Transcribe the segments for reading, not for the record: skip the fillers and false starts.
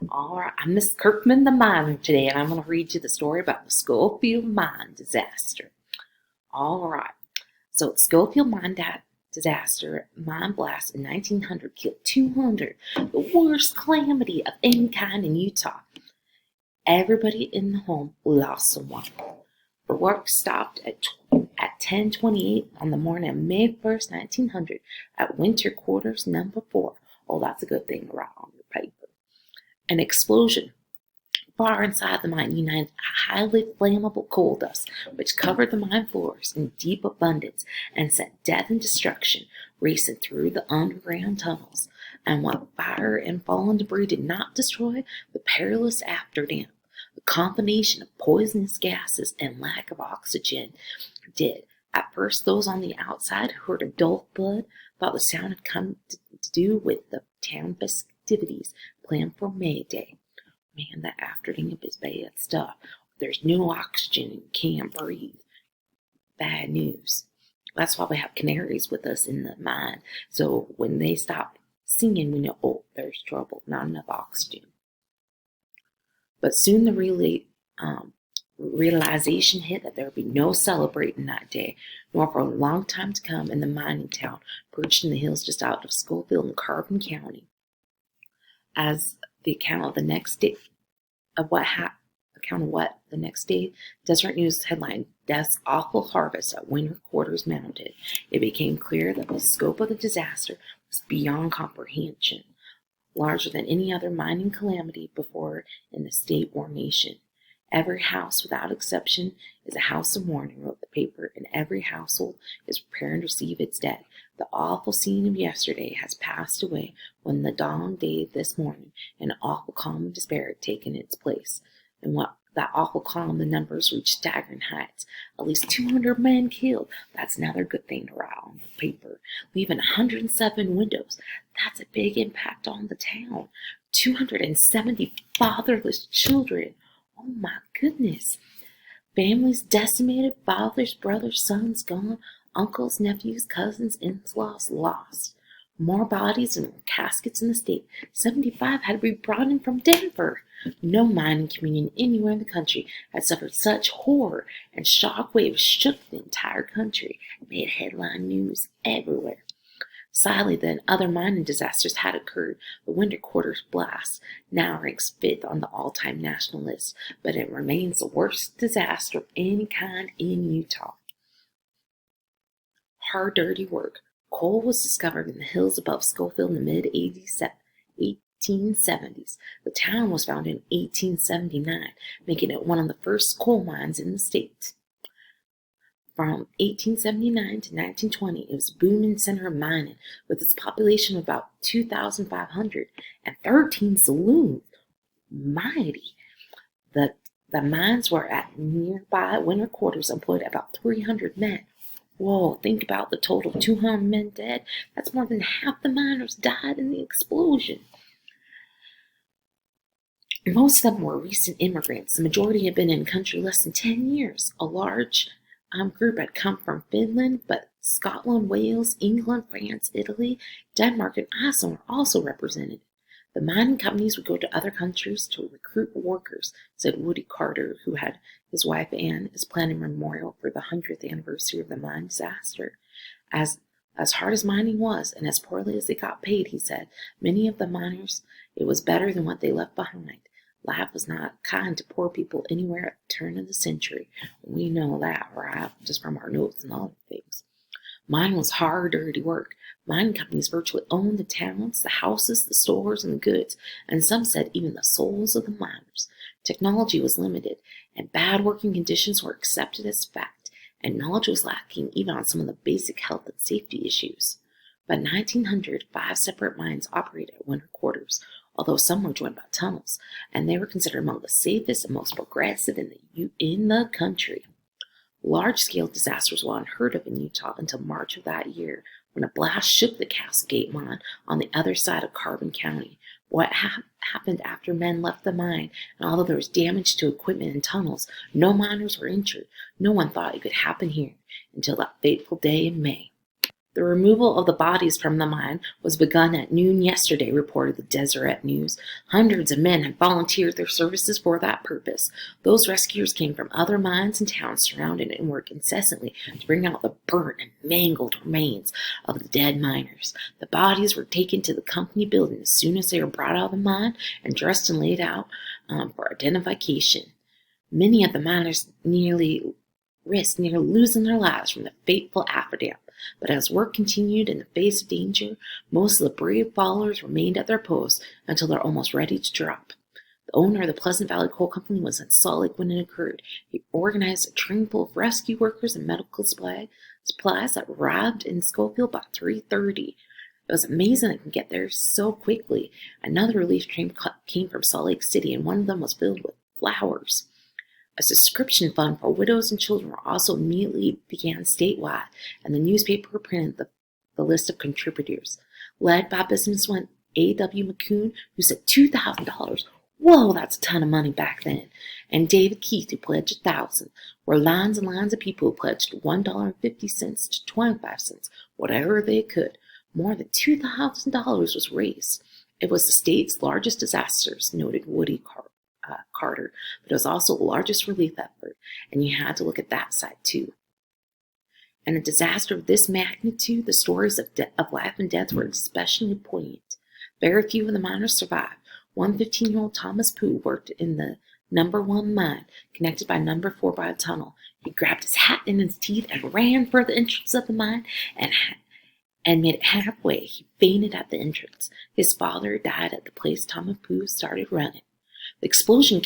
All right, I'm Miss Kirkman, the miner today, and I'm going to read you the story about the Scofield mine disaster. All right, so Scofield disaster, mine blast in 1900 killed 200, the worst calamity of any kind in Utah. Everybody in the home lost someone. The work stopped at 10:28 on the morning of May 1st, 1900, at Winter Quarters Number 4. Oh, that's a good thing to write on your paper. An explosion far inside the mine united highly flammable coal dust, which covered the mine floors in deep abundance and sent death and destruction racing through the underground tunnels. And what fire and fallen debris did not destroy, the perilous afterdamp, the combination of poisonous gases and lack of oxygen, did. At first, those on the outside who heard a dull thud thought the sound had come to do with the town festivities planned for May Day. Man, that afterdamp is bad stuff. There's no oxygen and you can't breathe. Bad news. That's why we have canaries with us in the mine. So when they stop singing, we know, oh, there's trouble, not enough oxygen. But soon the realization hit that there would be no celebrating that day, nor for a long time to come in the mining town perched in the hills just out of Scofield in Carbon County. As the account of the next day the next day, Desert News headline, Death's Awful Harvest at Winter Quarters mounted. It became clear that the scope of the disaster was beyond comprehension, larger than any other mining calamity before in the state or nation. Every house, without exception, is a house of mourning, wrote the paper, and every household is preparing to receive its dead. The awful scene of yesterday has passed away when the dawn day this morning, and an awful calm and despair had taken its place. And what that awful calm, the numbers reached staggering heights. At least 200 men killed. That's another good thing to write on the paper. Leaving 107 widows. That's a big impact on the town. 270 fatherless children. Oh my goodness. Families decimated, fathers, brothers, sons gone, uncles, nephews, cousins, in-laws lost. More bodies and caskets in the state. 75 had to be brought in from Denver. No mining community anywhere in the country had suffered such horror, and shock waves shook the entire country and made headline news everywhere. Sadly, then, other mining disasters had occurred. The Winter Quarters blast now ranks 5th on the all-time national list, but it remains the worst disaster of any kind in Utah. Hard, dirty work. Coal was discovered in the hills above Scofield in the mid-1870s. The town was founded in 1879, making it one of the first coal mines in the state. From 1879 to 1920, it was a booming center of mining, with its population of about 2,500 and 13 saloons. Mighty. The mines were at nearby Winter Quarters, employed about 300 men. Whoa, think about the total 200 men dead. That's more than half the miners died in the explosion. Most of them were recent immigrants. The majority had been in the country less than 10 years. A large group had come from Finland, but Scotland, Wales, England, France, Italy, Denmark, and Iceland were also represented. The mining companies would go to other countries to recruit workers, said Woody Carter, who had his wife Anne is planning a memorial for the 100th anniversary of the mine disaster. As hard as mining was, and as poorly as they got paid, he said, many of the miners, it was better than what they left behind. Life was not kind to poor people anywhere at the turn of the century. We know that, right? Just from our notes and all the things. Mine was hard, dirty work. Mining companies virtually owned the towns, the houses, the stores, and the goods, and some said even the souls of the miners. Technology was limited, and bad working conditions were accepted as fact, and knowledge was lacking even on some of the basic health and safety issues. By 1900, 5 separate mines operated at Winter Quarters, although some were joined by tunnels, and they were considered among the safest and most progressive in the country. Large-scale disasters were unheard of in Utah until March of that year, when a blast shook the Castlegate mine on the other side of Carbon County. What happened after men left the mine, and although there was damage to equipment and tunnels, no miners were injured. No one thought it could happen here until that fateful day in May. The removal of the bodies from the mine was begun at noon yesterday, reported the Deseret News. Hundreds of men had volunteered their services for that purpose. Those rescuers came from other mines and towns surrounded and worked incessantly to bring out the burnt and mangled remains of the dead miners. The bodies were taken to the company building as soon as they were brought out of the mine and dressed and laid out for identification. Many of the miners risked nearly losing their lives from the fateful aftermath. But as work continued in the face of danger, most of the brave followers remained at their posts until they're almost ready to drop. The owner of the Pleasant Valley Coal Company was in Salt Lake when it occurred. He organized a train full of rescue workers and medical supplies that arrived in Scofield by 3:30. It was amazing they could get there so quickly. Another relief train came from Salt Lake City, and one of them was filled with flowers. A subscription fund for widows and children also immediately began statewide, and the newspaper printed the list of contributors, led by businessman A.W. McCoon, who said $2,000. Whoa, that's a ton of money back then. And David Keith, who pledged $1,000. Were lines and lines of people who pledged $1.50 to 25 cents, whatever they could. More than $2,000 was raised. It was the state's largest disasters, noted Woody Carter, but it was also the largest relief effort, and you had to look at that side too. In a disaster of this magnitude, the stories of life and death were especially poignant. Very few of the miners survived. One 15-year-old Thomas Pooh worked in the number 1 mine, connected by number 4 by a tunnel. He grabbed his hat in his teeth and ran for the entrance of the mine and made it halfway. He fainted at the entrance. His father died at the place Thomas Pooh started running. The explosion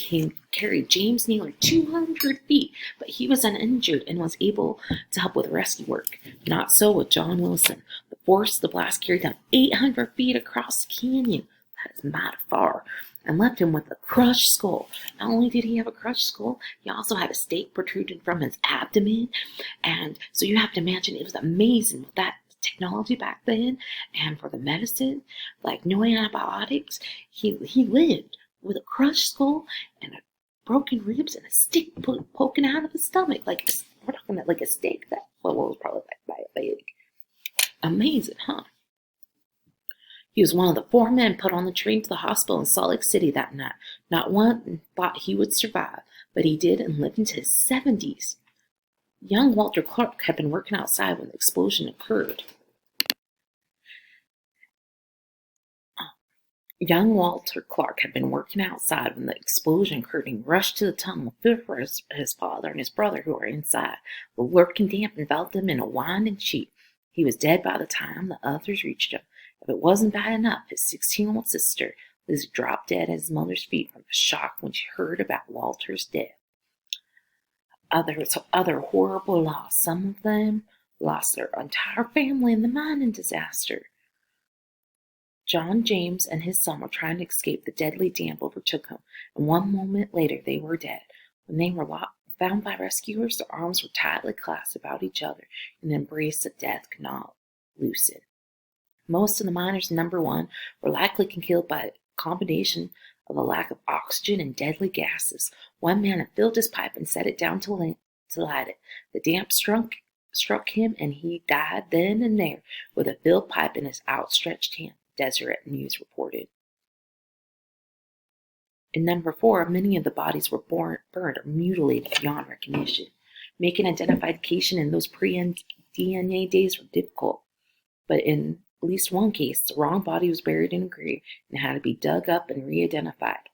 carried James Naylor 200 feet, but he was uninjured and was able to help with rescue work. Not so with John Wilson. The force of the blast carried him 800 feet across the canyon. That is mighty far, and left him with a crushed skull. Not only did he have a crushed skull, he also had a stake protruding from his abdomen. And so you have to imagine it was amazing with that technology back then, and for the medicine, like no antibiotics, he lived with a crushed skull and a broken ribs and a stick poking out of his stomach. We're talking about like a steak that was probably like big. Amazing, huh? He was one of the 4 men put on the train to the hospital in Salt Lake City that night. Not one thought he would survive, but he did and lived into his 70s. Young Walter Clark had been working outside when the explosion occurred. Young Walter Clark had been working outside when the explosion occurred, and he rushed to the tunnel, feared for his father and his brother who were inside. The lurking damp enveloped him in a winding sheet. He was dead by the time the others reached him. If it wasn't bad enough, his 16-year-old sister, Lizzie, dropped dead at his mother's feet from the shock when she heard about Walter's death. Other horrible loss. Some of them lost their entire family in the mining disaster. John James and his son were trying to escape. The deadly damp overtook them, and 1 moment later they were dead. When they were found by rescuers, their arms were tightly clasped about each other in an embrace that death could not loosen. Most of the miners in number 1 were likely killed by a combination of a lack of oxygen and deadly gases. One man had filled his pipe and set it down to light it. The damp struck him, and he died then and there with a filled pipe in his outstretched hand. Deseret News reported. In number 4, many of the bodies were burned or mutilated beyond recognition. Making identification in those pre-DNA days were difficult, but in at least one case, the wrong body was buried in a grave and had to be dug up and re-identified.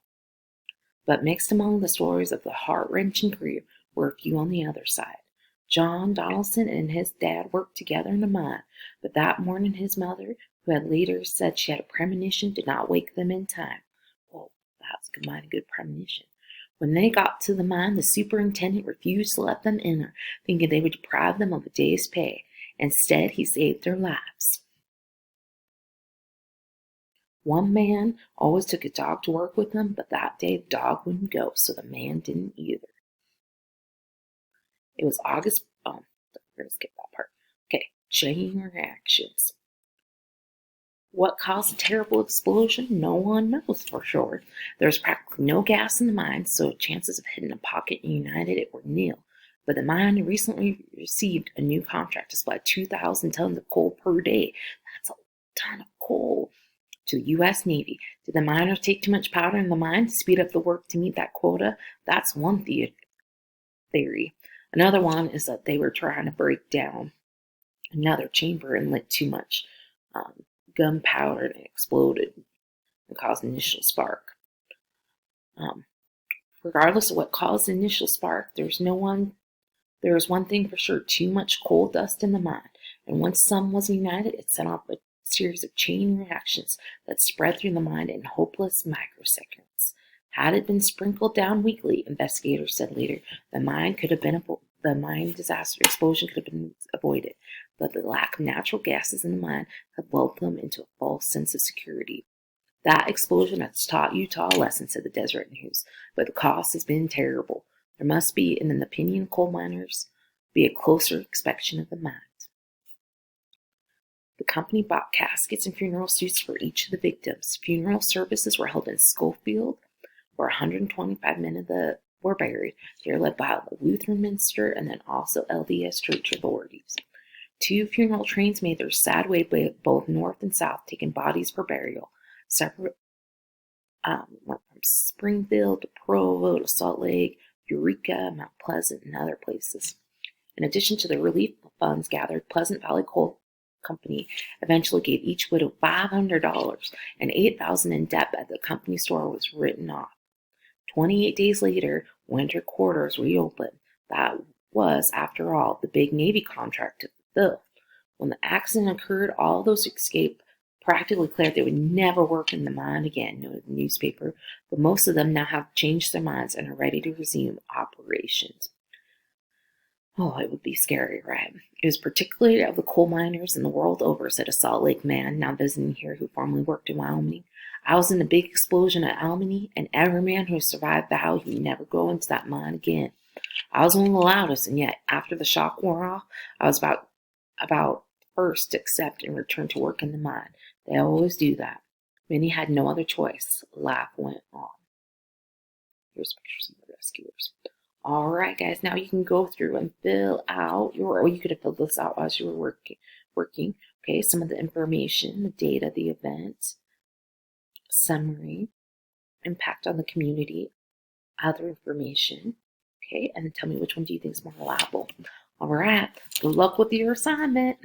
But mixed among the stories of the heart-wrenching grief were a few on the other side. John Donaldson and his dad worked together in a mine, but that morning his mother, who had later said she had a premonition, did not wake them in time. Well, that's a mighty good premonition. When they got to the mine, the superintendent refused to let them enter, thinking they would deprive them of a day's pay. Instead, he saved their lives. One man always took a dog to work with him, but that day the dog wouldn't go, so the man didn't either. It was August. We're going to skip that part. Okay, chain reactions. What caused the terrible explosion? No one knows for sure. There was practically no gas in the mine, so chances of hitting a pocket and igniting it were nil. but the mine recently received a new contract to supply 2,000 tons of coal per day. That's a ton of coal to the U.S. Navy. Did the miners take too much powder in the mine to speed up the work to meet that quota? That's one theory. Another one is that they were trying to break down another chamber and lit too much gunpowder and exploded and caused an initial spark. Regardless of what caused the initial spark, there is one thing for sure: too much coal dust in the mine. And once some was ignited, it set off a series of chain reactions that spread through the mine in hopeless microseconds. Had it been sprinkled down weekly, investigators said later, the mine disaster explosion could have been avoided. But the lack of natural gases in the mine had lulled them into a false sense of security. That explosion has taught Utah a lesson, said the Deseret News, but the cost has been terrible. There must be, in the opinion of coal miners, be a closer inspection of the mines. The company bought caskets and funeral suits for each of the victims. Funeral services were held in Scofield, where 125 men were buried. They were led by the Lutheran minister and then also LDS church authorities. 2 funeral trains made their sad way both north and south, taking bodies for burial. Separate went from Springfield to Provo to Salt Lake, Eureka, Mount Pleasant, and other places. In addition to the relief funds gathered, Pleasant Valley Coal Company eventually gave each widow $500 and $8,000 in debt at the company store was written off. 28 days later, winter quarters reopened. That was, after all, the big Navy contract to fulfill. When the accident occurred, all those who escaped practically declared they would never work in the mine again, noted the newspaper, but most of them now have changed their minds and are ready to resume operations. Oh, it would be scary, right? It was particularly of the coal miners in the world over, said a Salt Lake man now visiting here who formerly worked in Wyoming. I was in the big explosion at Alamany, and every man who survived vowed he would never go into that mine again. I was one of the loudest, and yet, after the shock wore off, I was about first to accept and return to work in the mine. They always do that. Many had no other choice. Life went on. Here's pictures of the rescuers. All right, guys, now you can go through and fill out or you could have filled this out as you were working. Okay, some of the information, the data, the event, summary, impact on the community, other information. Okay, and then tell me which one do you think is more reliable. All right, good luck with your assignment.